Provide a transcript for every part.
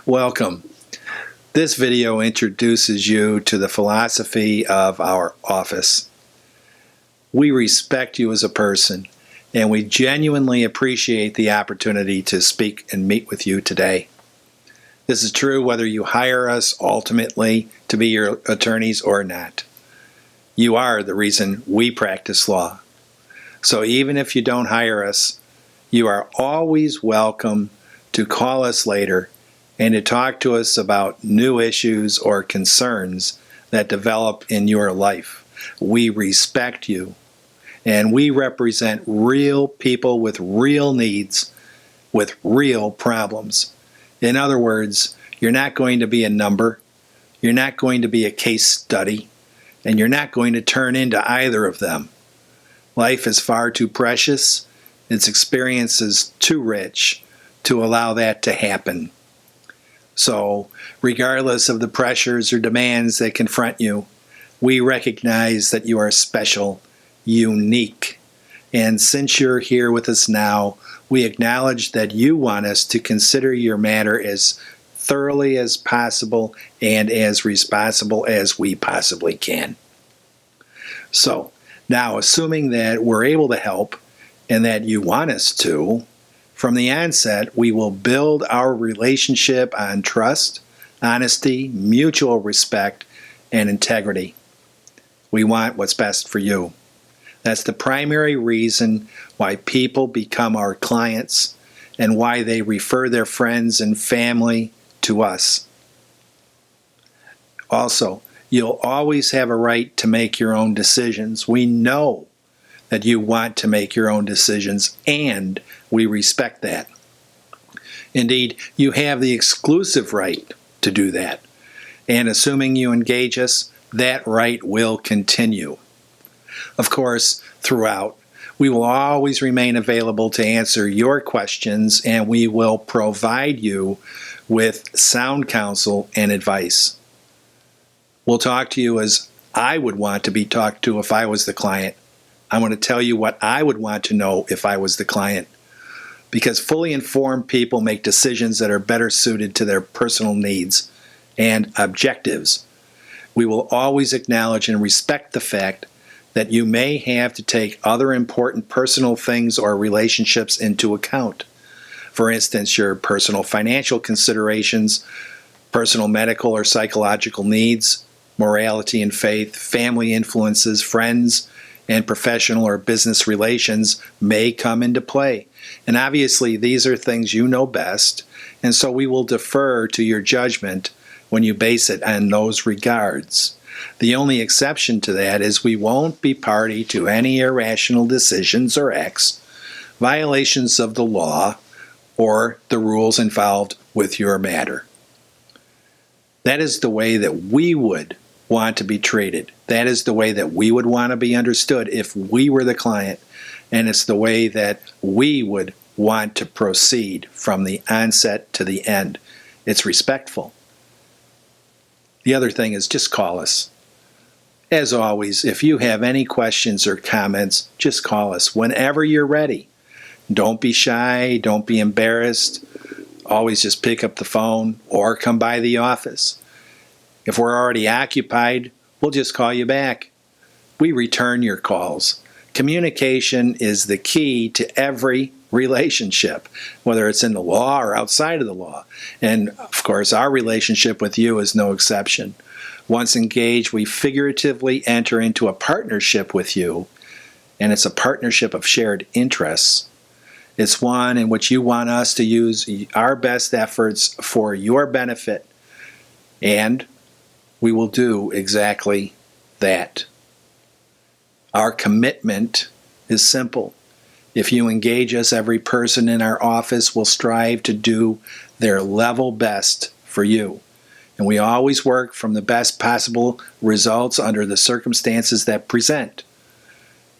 Welcome. This video introduces you to the philosophy of our office. We respect you as a person, and we genuinely appreciate the opportunity to speak and meet with you today. This is true whether you hire us ultimately to be your attorneys or not. You are the reason we practice law. So even if you don't hire us, you are always welcome to call us later and to talk to us about new issues or concerns that develop in your life. We respect you, and we represent real people with real needs, with real problems. In other words, you're not going to be a number, you're not going to be a case study, and you're not going to turn into either of them. Life is far too precious, its experience is too rich to allow that to happen. So, regardless of the pressures or demands that confront you, we recognize that you are special, unique. And since you're here with us now, we acknowledge that you want us to consider your matter as thoroughly as possible and as responsible as we possibly can. So, now assuming that we're able to help and that you want us to, from the onset, we will build our relationship on trust, honesty, mutual respect, and integrity. We want what's best for you. That's the primary reason why people become our clients and why they refer their friends and family to us. Also, you'll always have a right to make your own decisions. We know that you want to make your own decisions, and we respect that. Indeed, you have the exclusive right to do that. And assuming you engage us, that right will continue. Of course, throughout, we will always remain available to answer your questions, and we will provide you with sound counsel and advice. We'll talk to you as I would want to be talked to if I was the client. I want to tell you what I would want to know if I was the client. Because fully informed people make decisions that are better suited to their personal needs and objectives. We will always acknowledge and respect the fact that you may have to take other important personal things or relationships into account. For instance, your personal financial considerations, personal medical or psychological needs, morality and faith, family influences, friends, and professional or business relations may come into play. And obviously, these are things you know best, and so we will defer to your judgment when you base it on those regards. The only exception to that is we won't be party to any irrational decisions or acts, violations of the law, or the rules involved with your matter. That is the way that we would want to be treated. That is the way that we would want to be understood if we were the client, and it's the way that we would want to proceed from the onset to the end. It's respectful. The other thing is just call us. As always, if you have any questions or comments, just call us whenever you're ready. Don't be shy, don't be embarrassed. Always just pick up the phone or come by the office. If we're already occupied, we'll just call you back. We return your calls. Communication is the key to every relationship, whether it's in the law or outside of the law. And of course, our relationship with you is no exception. Once engaged, we figuratively enter into a partnership with you, and it's a partnership of shared interests. It's one in which you want us to use our best efforts for your benefit, and we will do exactly that. Our commitment is simple. If you engage us, every person in our office will strive to do their level best for you. And we always work from the best possible results under the circumstances that present.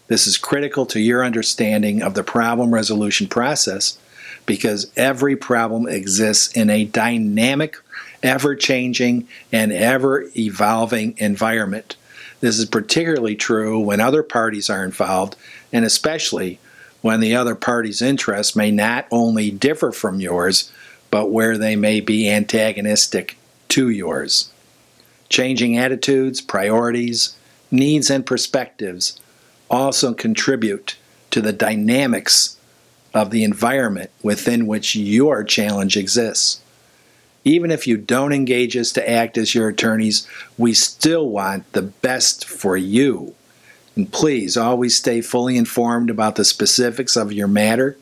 This is critical to your understanding of the problem resolution process because every problem exists in a dynamic, ever-changing, and ever-evolving environment. This is particularly true when other parties are involved, and especially when the other party's interests may not only differ from yours, but where they may be antagonistic to yours. Changing attitudes, priorities, needs, and perspectives also contribute to the dynamics of the environment within which your challenge exists. Even if you don't engage us to act as your attorneys, we still want the best for you. And please always stay fully informed about the specifics of your matter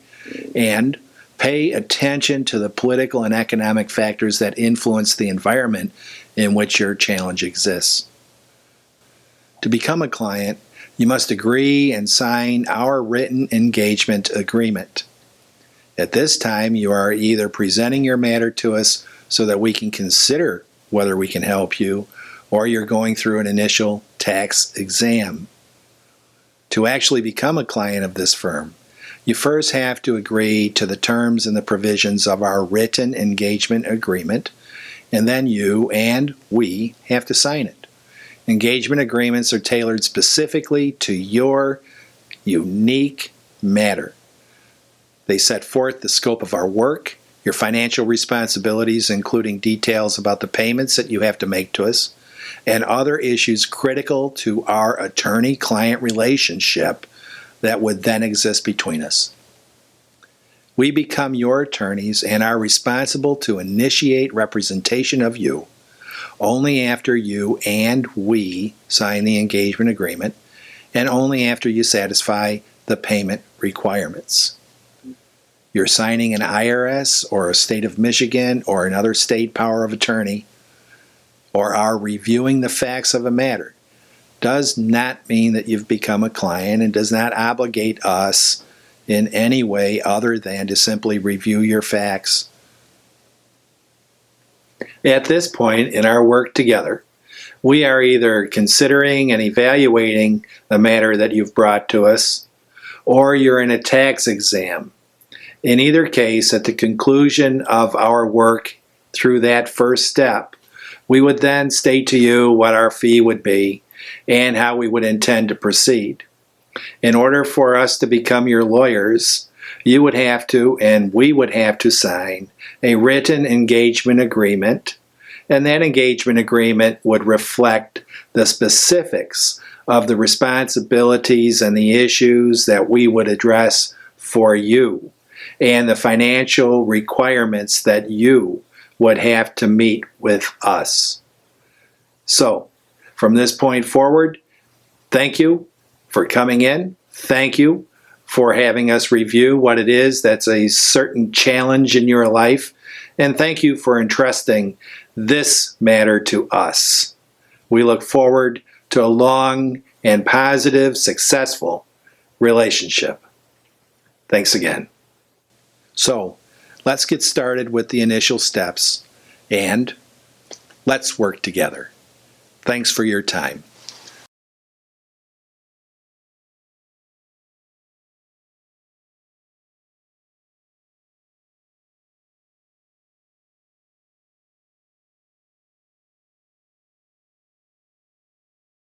and pay attention to the political and economic factors that influence the environment in which your challenge exists. To become a client, you must agree and sign our written engagement agreement. At this time, you are either presenting your matter to us so that we can consider whether we can help you, or you're going through an initial tax exam. To actually become a client of this firm, you first have to agree to the terms and the provisions of our written engagement agreement, and then you and we have to sign it. Engagement agreements are tailored specifically to your unique matter. They set forth the scope of our work, your financial responsibilities, including details about the payments that you have to make to us, and other issues critical to our attorney-client relationship that would then exist between us. We become your attorneys and are responsible to initiate representation of you only after you and we sign the engagement agreement, and only after you satisfy the payment requirements. You're signing an IRS or a state of Michigan or another state power of attorney, or are reviewing the facts of a matter, does not mean that you've become a client and does not obligate us in any way other than to simply review your facts. At this point in our work together, we are either considering and evaluating the matter that you've brought to us, or you're in a tax exam. In either case, at the conclusion of our work through that first step, we would then state to you what our fee would be and how we would intend to proceed. In order for us to become your lawyers, you would have to, and we would have to, sign a written engagement agreement, and that engagement agreement would reflect the specifics of the responsibilities and the issues that we would address for you, and the financial requirements that you would have to meet with us. So, from this point forward, thank you for coming in. Thank you for having us review what it is that's a certain challenge in your life. And thank you for entrusting this matter to us. We look forward to a long and positive, successful relationship. Thanks again. So, let's get started with the initial steps, and let's work together. Thanks for your time.